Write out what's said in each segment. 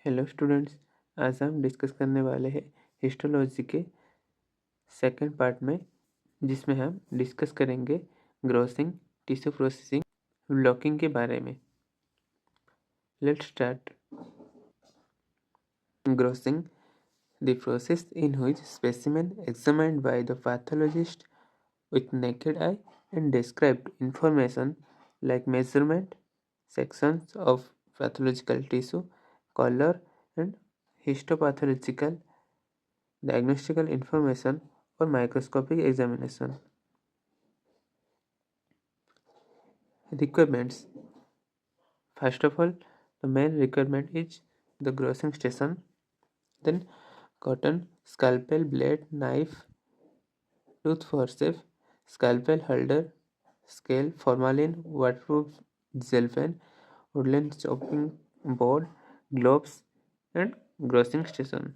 Hello students, आज हम discuss करने वाले हैं हिस्टोलॉजी के सेकंड पार्ट में, जिसमें हम डिस्कस करेंगे ग्रोसिंग, टिश्यू प्रोसेसिंग, ब्लॉकिंग के बारे में। Let's start. Grossing, the process in which specimen examined by the pathologist with naked eye and described information like measurement, sections of pathological tissue, color, and histopathological, diagnostical information, or microscopic examination. Requirements. First of all, the main requirement is the grossing station, then cotton, scalpel, blade, knife, tooth forceps, scalpel holder, scale, formalin, waterproof gel pen, woodland chopping board, gloves, and grossing station.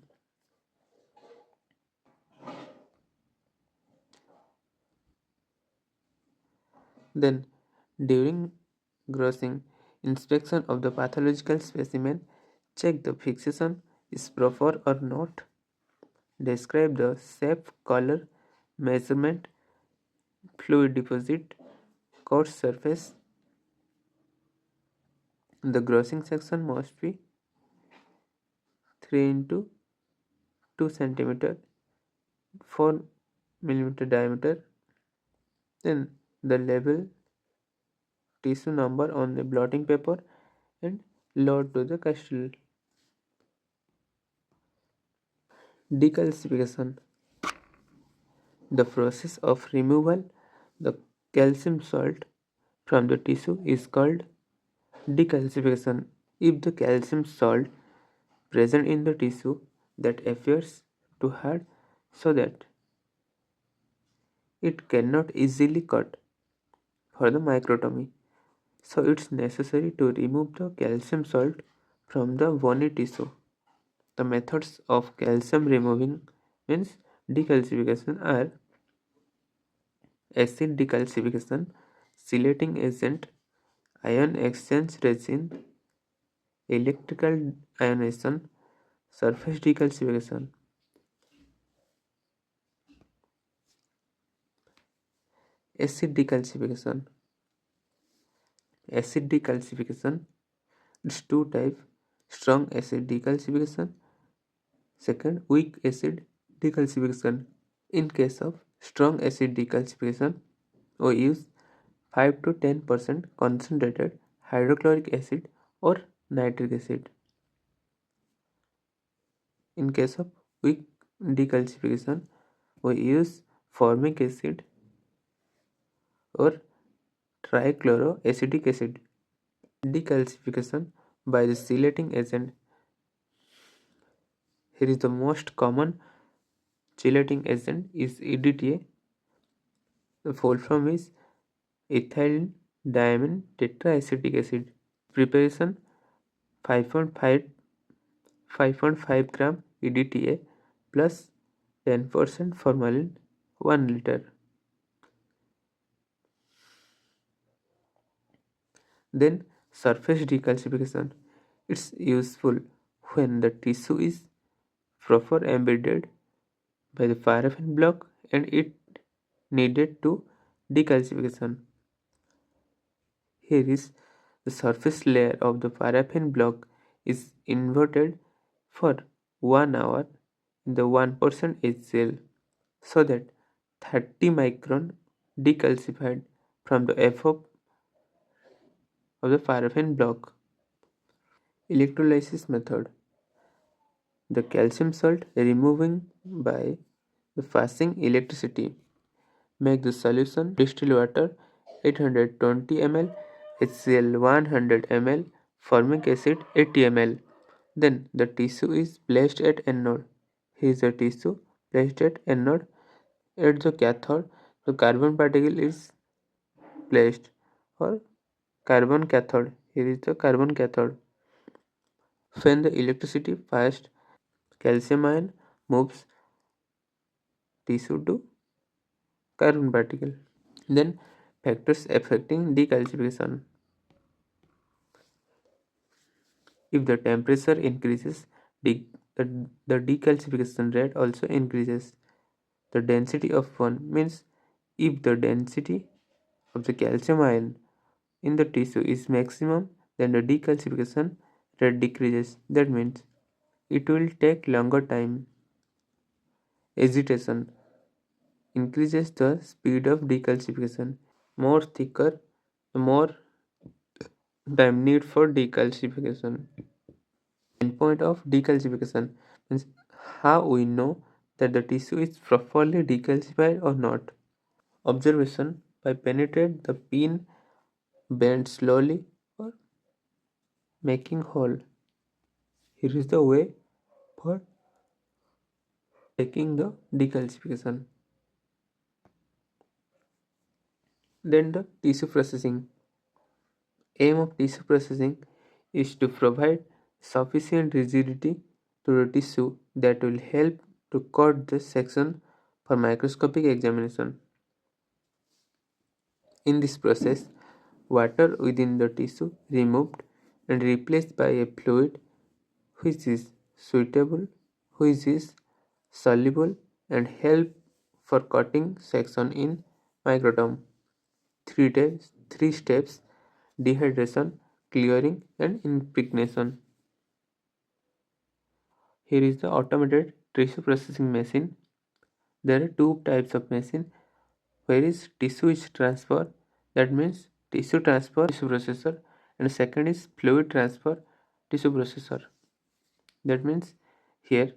Then, during grossing, inspection of the pathological specimen, check the fixation is proper or not, describe the shape, color, measurement, fluid deposit, coarse surface. The grossing section must be 3 into 2 centimeter, 4 millimeter diameter. Then the label tissue number on the blotting paper and load to the castle. Decalcification. The process of removal the calcium salt from the tissue is called decalcification. If the calcium salt present in the tissue that appears too hard so that it cannot easily cut for the microtome, so it's necessary to remove the calcium salt from the bony tissue. The methods of calcium removing means decalcification are acid decalcification, chelating agent, ion exchange resin, electrical ionization, surface decalcification. Acid decalcification. Acid decalcification, it's two type: strong acid decalcification, second weak acid decalcification. In case of strong acid decalcification, we use 5 to 10% concentrated hydrochloric acid or nitric acid. In case of weak decalcification, we use formic acid or trichloroacetic acid. Decalcification by the chelating agent. Here is the most common chelating agent is EDTA. The full form is ethyl diamine tetraacetic acid. Preparation: 5.5 gram EDTA plus 10% formalin, 1 liter. Then surface decalcification. It's useful when the tissue is proper embedded by the paraffin block and it needed to decalcification. Here is the surface layer of the paraffin block is inverted for 1 hour in the 1% HCl so that 30 micron decalcified from the FO of the paraffin block. Electrolysis method. The calcium salt removing by the passing electricity. Make the solution distilled water 820 ml, HCl 100 ml, formic acid 80 ml. Then the tissue is placed at anode. Here is the tissue placed at anode. At the cathode, the carbon particle is placed, or carbon cathode. Here is the carbon cathode. When the electricity passed, calcium ion moves tissue to carbon particle. Then factors affecting decalcification. If the temperature increases, the decalcification rate also increases. The density of one means if the density of the calcium ion in the tissue is maximum, then the decalcification rate decreases. That means it will take longer time. Agitation increases the speed of decalcification. More thicker, more time need for decalcification. Endpoint of decalcification means how we know that the tissue is properly decalcified or not. Observation by penetrate the pin bend slowly or making hole. Here is the way for taking the decalcification. Then the tissue processing. Aim of tissue processing is to provide sufficient rigidity to the tissue that will help to cut the section for microscopic examination. In this process, water within the tissue removed and replaced by a fluid which is suitable, which is soluble and help for cutting section in microtome. Three steps: dehydration, clearing, and impregnation. Here is the automated tissue processing machine. There are two types of machine. Where is tissue is transfer, that means tissue transfer tissue processor, and second is fluid transfer tissue processor. That means here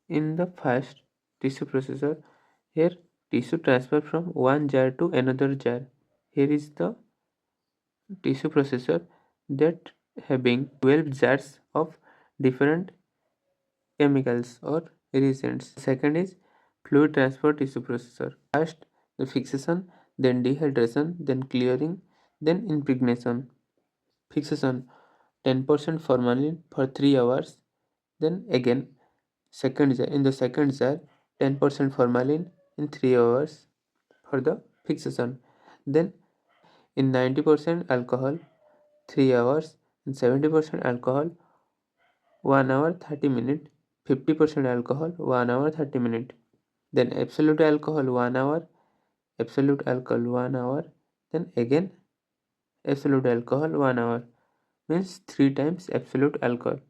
in the first tissue processor, here tissue transfer from one jar to another jar. Here is the tissue processor that having 12 jars of different chemicals or reagents. Second is fluid transfer tissue processor. First the fixation, then dehydration, then clearing, then impregnation. Fixation 10% formalin for 3 hours, then again second jar, in the second jar 10% formalin in 3 hours for the fixation, then in 90% alcohol 3 hours and 70% alcohol 1 hour 30 minutes, 50% alcohol 1 hour 30 minutes, then absolute alcohol 1 hour, absolute alcohol 1 hour, then again absolute alcohol 1 hour, means 3 times absolute alcohol.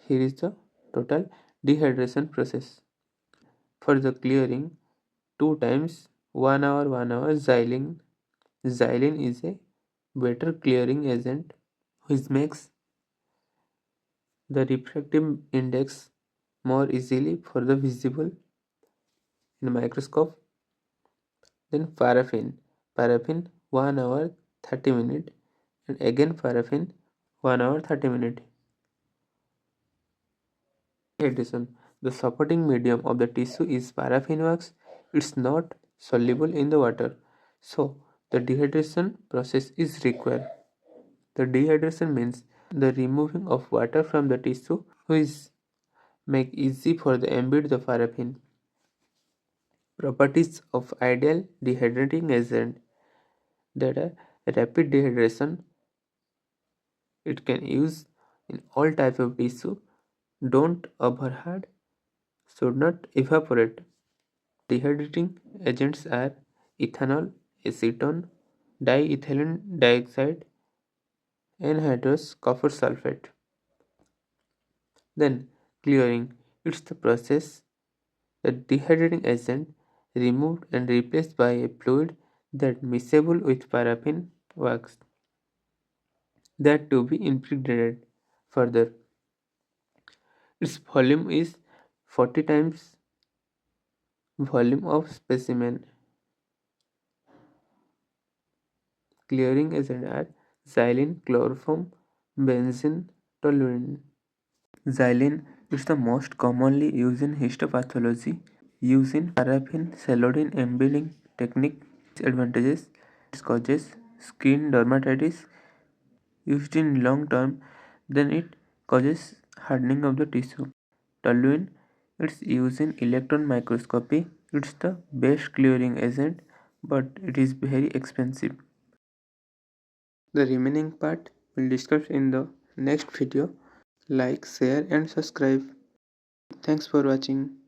Here is the total dehydration process. For the clearing, 2 times 1 hour 1 hour xylene. Xylene is a better clearing agent which makes the refractive index more easily for the visible in a microscope. Then paraffin 1 hour 30 minutes, and again paraffin 1 hour 30 minutes. Addition, the supporting medium of the tissue is paraffin wax. It's not soluble in the water, so the dehydration process is required. The dehydration means the removing of water from the tissue, which make easy for the embed the paraffin. Properties of ideal dehydrating agent, that are rapid dehydration. It can use in all type of tissue. Don't overheat, should not evaporate. Dehydrating agents are ethanol, acetone, diethylene dioxide, anhydrous copper sulfate. Then clearing. It's the process the dehydrating agent removed and replaced by a fluid that miscible with paraffin wax, that to be impregnated further. Its volume is 40 times volume of specimen. Clearing agent are xylene, chloroform, benzene, toluene. Xylene is the most commonly used in histopathology, used in paraffin celloidine embedding technique. Advantages: it causes skin dermatitis. Used in long term, then it causes hardening of the tissue. Toluene, it's used in electron microscopy. It's the best clearing agent, but it is very expensive. The remaining part we'll discuss in the next video. Like, share and subscribe. Thanks for watching.